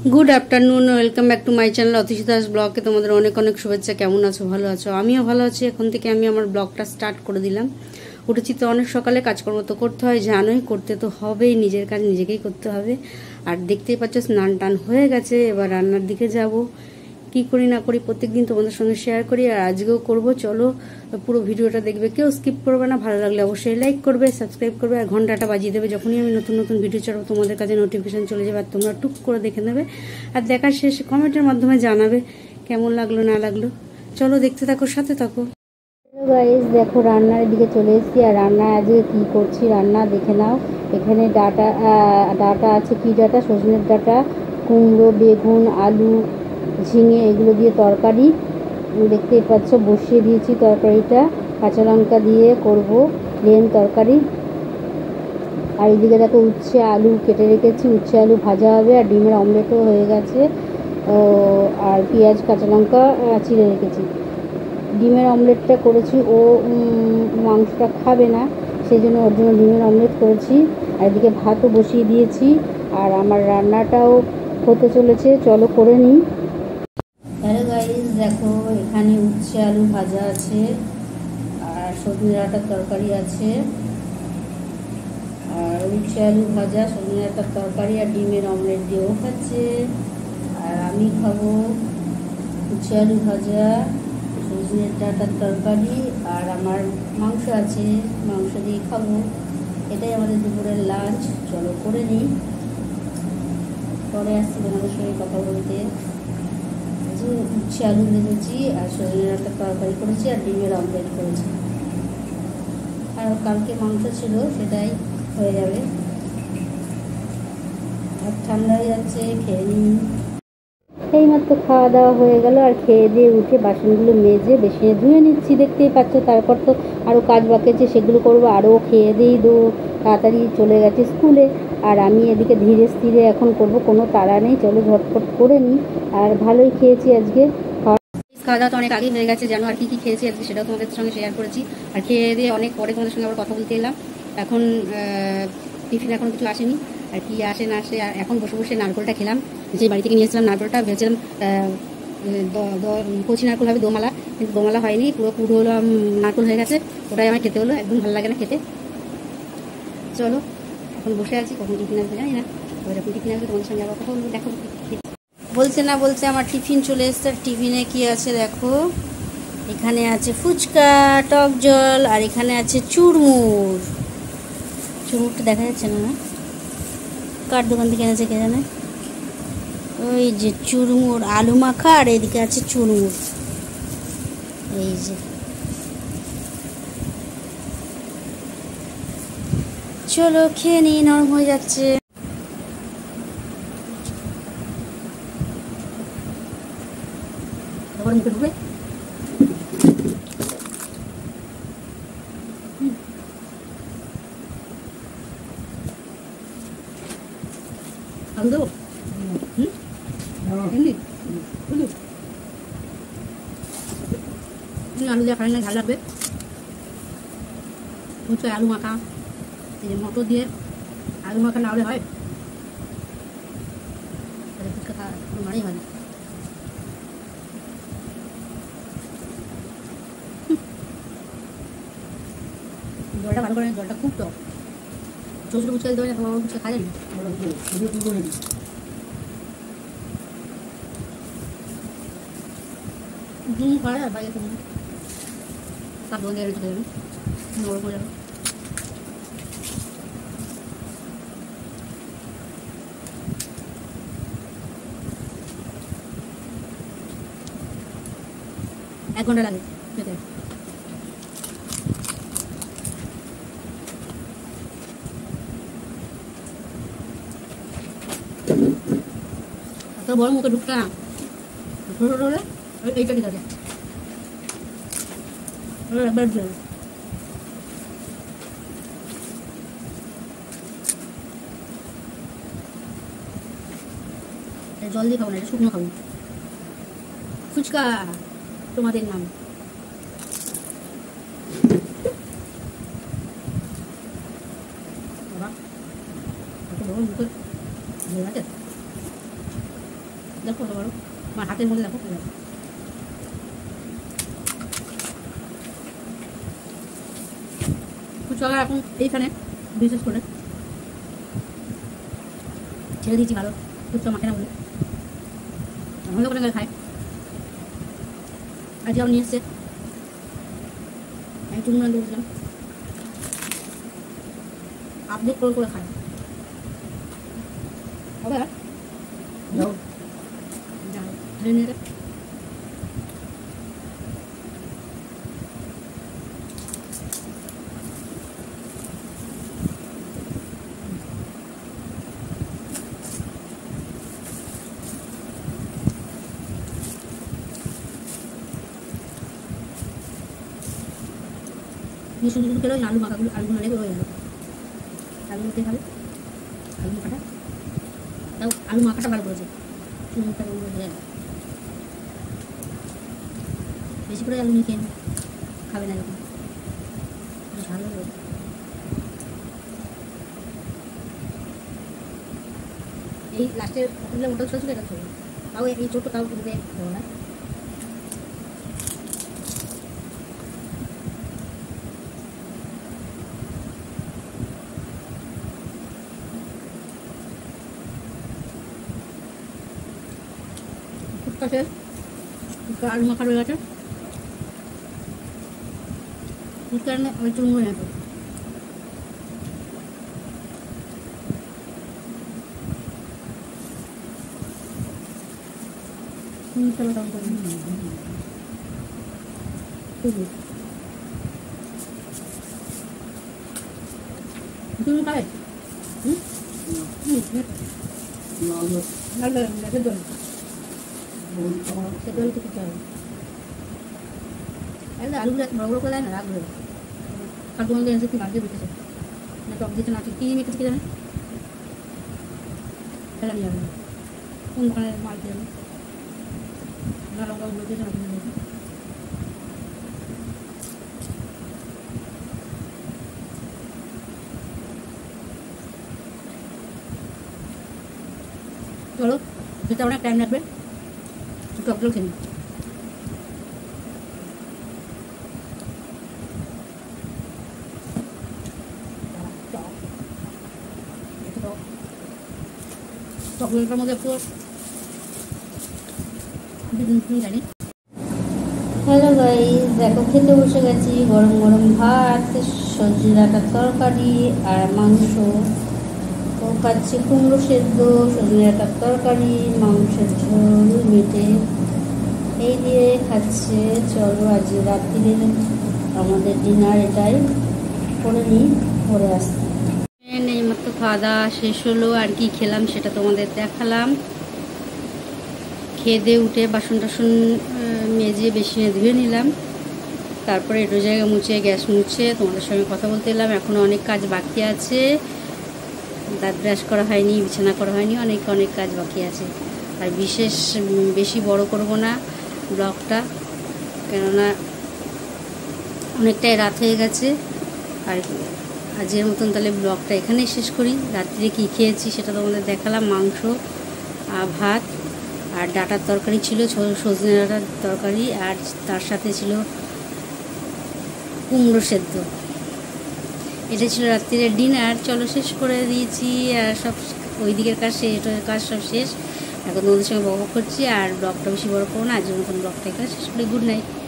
Good afternoon, welcome back to my channel Atishi Das ব্লগে তোমাদের অনেক অনেক শুভেচ্ছা। কেমন আছো? ভালো আছো? আমিও ভালো আছি। এখন থেকে আমি আমার ব্লগটা স্টার্ট করে দিলাম। উঠেছি তো অনেক সকালে, কাজকর্ম তো করতে হয়, জানোই, করতে তো হবেই, নিজের কাজ নিজেকেই করতে হবে। আর দেখতেই পাচ্ছ স্নান টান হয়ে গেছে, এবার রান্নার দিকে যাব। কি করি না করি প্রত্যেকদিন তোমাদের সঙ্গে শেয়ার করি, আর আজকেও করব। চলো পুরো ভিডিওটা দেখবে, কেউ স্কিপ করবে না। ভালো লাগলে অবশ্যই লাইক করবে, সাবস্ক্রাইব করবে, আর ঘন্টাটা বাজিয়ে দেবে। যখনই আমি নতুন নতুন ভিডিও ছাড়বো তোমাদের কাছে নোটিফিকেশন চলে যাবে, আর তোমরা টুক করে দেখে নেবে। আর দেখার শেষে কমেন্টের মাধ্যমে জানাবে কেমন লাগলো না লাগলো। চলো দেখতে থাকো, সাথে থাকো। গাইস দেখো, রান্নার দিকে চলে এসেছি। আর রান্না আজকে কি করছি রান্না দেখে নাও। এখানে ডাটা আছে, কি ডাটা? সজনের ডাটা, কুমড়ো, বেগুন, আলু, ঝিঙে, এগুলো দিয়ে তরকারি দেখতেই পাচ্ছ। বসিয়ে দিয়েছি তরকারিটা, কাঁচা লঙ্কা দিয়ে করব প্লেন তরকারি। আর এদিকে দেখো উচ্ছে আলু কেটে রেখেছি, উচ্ছে আলু ভাজা হবে। আর ডিমের অমলেটও হয়ে গেছে। আর পেঁয়াজ কাঁচা লঙ্কা চিড়ে রেখেছি। ডিমের অমলেটটা করেছি, ও মাংসটা খাবে না, সেই জন্য ওর জন্য ডিমের অমলেট করেছি। আর এদিকে ভাতও বসিয়ে দিয়েছি, আর আমার রান্নাটাও হতে চলেছে। চলো করে নিই। হ্যালো গাইস দেখো, এখানে উচ্ছে আলু ভাজা আছে, আর সজনে ডাঁটার তরকারি আছে। আর উচ্ছে আলু ভাজা, সজনে ডাঁটার তরকারি, আর ডিমের অমলেট দিয়েও খাচ্ছে। আর আমি খাবো উচ্ছে আলু ভাজা, সজনে ডাঁটার তরকারি, আর আমার মাংস আছে, মাংস দিয়ে খাবো। এটাই আমাদের দুপুরের লাঞ্চ। চলো করে নিই, পরে আসছি তোমাদের সঙ্গে কথা বলতে। উচ্ছে আলু ভেজেছি, আর সজনে ডাঁটার তরকারি করেছি, আর ডিমের অমলেট করেছি। আর কালকে মাংস ছিল, সেটাই হয়ে যাবে। আর ঠান্ডা হয়ে যাচ্ছে, খেয়ে নিই। এইমাত্র খাওয়া দাওয়া হয়ে গেল, আর খেয়ে দিয়ে উঠে বাসনগুলো মেজে বেশি ধুয়ে নিচ্ছি, দেখতেই পাচ্ছ। তারপর তো আরও কাজ বাকি আছে, সেগুলো করবো। আরও খেয়ে দিই তাড়াতাড়ি চলে গেছে স্কুলে। আর আমি এদিকে ধীরে স্থিরে এখন করব, কোনো তাড়া নেই। চলো ঝটপট করে নিই। আর ভালোই খেয়েছি আজকে। খাওয়া দাওয়া তো অনেক আগেই হয়ে গেছে, জানো। আর কী কী খেয়েছি আজকে সেটাও তোমাদের সঙ্গে শেয়ার করেছি। আর খেয়ে দিয়ে অনেক পরে তোমাদের সঙ্গে আবার কথা বলতে এলাম। এখন টিফিন এখন কিছু আসেনি, আর কি আসে না আসে। আর এখন বসে বসে নারকেলটা খেলাম, যে বাড়ি থেকে নিয়ে এসেছিলাম। নারকেলটা ভেবেছিলাম কচি নারকেল হবে, দোমালা, কিন্তু দোমালা হয়নি, পুরো হলো নারকেল হয়ে গেছে। ওটাই আমার খেতে হলো, একদম ভালো লাগে না খেতে। চলো এখন বসে আছি, কখন টিফিন আসবে জানি না। এবার যখন টিফিন আসবে তোমাদের সঙ্গে আবার কথা বলবো। দেখো বলতে না বলতে আমার টিফিন চলে এসছে। টিফিনে কি আছে দেখো, এখানে আছে ফুচকা, টক জল, আর এখানে আছে চুরমুর। চুরমুরটা দেখা যাচ্ছে না, না কার দোকান থেকে এনেছে কে জানে। ওই যে চুরমুর, আলু মাখা, আর এদিকে আছে চুরমুর। এই যে চলো খেয়ে নিই, নরম হয়ে যাচ্ছে। আলু দেবো, আলু দিয়ে খাই না, ঝাল লাগবে। আলু মাখা, এই যে মটর দিয়ে আলু মাখা না হলে হয়? ফুচকা খাওয়া মানেই হয় না। জলটা ভালো করে, জলটা খুব টক। ছোটো ছোটো ফুচকা দিতে হয়, ফুচকা খাওয়া যায় না। খাওয়া যায় বাইরে, তার দোকান দিয়ে চলে যাবে, নরম হয়ে যাবে। এক ঘন্টা লাগে খেতে। এত বড় মুখে ঢুকটা না, ছোটো ছোটো হলে এইটা ঠিক আছে, একবার জল দিয়ে খাবো না, এটা শুকনো খাবো। ফুচকা তোমাদের নাম। বাবা, এত বড় মুখে ঝোল আছে। দেখো বড় আমার হাতের মধ্যে দেখো ফুচকা এখন এইখানে বিশেষ করে ছেড়ে দিয়েছি ভালো ফুচকা মাখে না বলে ভালো করে খায় আজকে আবার নিয়ে এসছে আমি চুন রান্না করেছিলাম আপডেট করে খায় হবে আর যাও যাও ট্রেনে শুধু শুধু খেলে আলু মাখাগুলো আলু নালে হয়ে গেল আলু মাখতে খাবে আলু মাখাটা তাও আলু মাখাটা ভালো করেছে চুনটা বেশি করে আলু নিয়ে খেয়ে খাবে না এরকম ভালো এই লাস্টের ওটা ছোটো ছিল এটা ছোটো তাও এই ছোটো তাও করবে না শেষ আলু মাখা রয়ে গেছে কারণে আমি চুন হয়ে গেছে চুন খাবে আলুগুলো বড় বড় করে দেয় না রাগ ধরে আর তোমাদের এসে কি মাঝে দিতেছে না টক দিতে না কি মেখেছে কি জানে ফেলা নিয়ে যাবে কোন দোকানে মাল দিয়ে যাবে না লঙ্কাগুলো দিয়েছে না চলো যেটা অনেক টাইম লাগবে টকগুলো খেয়ে নিই চকলেটের মধ্যে একটু জানি হ্যালো গাইস দেখো খেতে বসে গেছি গরম গরম ভাত সবজি ডাঁটার তরকারি আর মাংস ও খাচ্ছি কুমড়ো সেদ্ধ সবজি ডাঁটার তরকারি মাংসের ঝোল মেটে এই দিয়ে খাচ্ছে চলো আজ রাত্রিরে আমাদের ডিনার এটাই করে নিই করে আসছি এইমাত্র খাওয়া দাওয়া শেষ হলো আর কি খেলাম সেটা তোমাদের দেখালাম খেয়ে দিয়ে উঠে বাসন টাসন মেজে বেসিনে ধুয়ে নিলাম তারপরে এটো জায়গা মুছে গ্যাস মুছে তোমাদের সঙ্গে কথা বলতে এলাম এখনও অনেক কাজ বাকি আছে দাঁত ব্রাশ করা হয়নি বিছানা করা হয়নি অনেক কাজ বাকি আছে আর বেশি বড় করব না ব্লগটা কেননা অনেকটাই রাত হয়ে গেছে আর আজকের মতন তাহলে ব্লগটা এখানেই শেষ করি রাত্রে কী খেয়েছি সেটা তোমাদের দেখালাম মাংস ভাত আর ডাঁটার তরকারি ছিল সজনে ডাঁটার তরকারি আর তার সাথে ছিল কুমড়ো সেদ্ধ এটা ছিল রাত্রিরে ডিনার চলো শেষ করে দিয়েছি আর সব ওই দিকের কাজ এটার কাজ সব শেষ এখন তোমাদের সঙ্গে বক করছি আর ব্লগটা বেশি বড় করবো না আজকের মতন ব্লগটা এখানে শেষ করি গুড নাইট